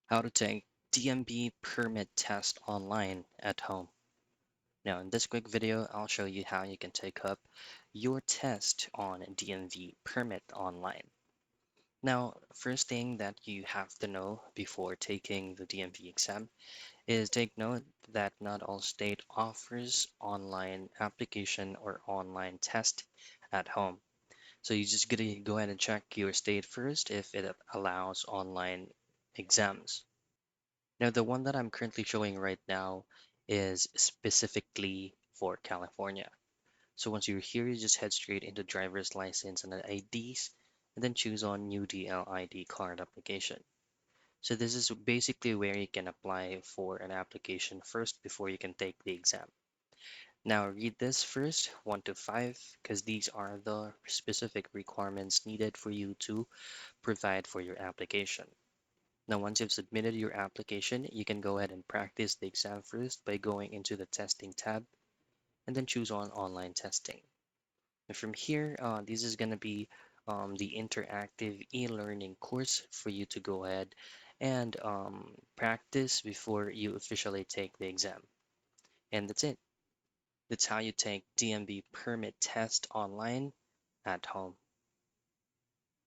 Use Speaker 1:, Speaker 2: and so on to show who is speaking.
Speaker 1: How to take DMV permit test online at home. Now, in this quick video, I'll show you how you can take up your test on DMV permit online. Now, first thing that you have to know before taking the DMV exam is take note that not all state offers online application or online test at home. So you just gotta go ahead and check your state first if it allows online exams. Now, the one that I'm currently showing right now is specifically for California. So once you're here, you just head straight into driver's license and the IDs, and then choose on New DL ID card application. So this is basically where you can apply for an application first before you can take the exam. Now read this first, 1 to 5, because these are the specific requirements needed for you to provide for your application. Now, once you've submitted your application, you can go ahead and practice the exam first by going into the testing tab and then choose on online testing. And from here, this is going to be the interactive e-learning course for you to go ahead and practice before you officially take the exam. And that's it. That's how you take DMV permit test online at home.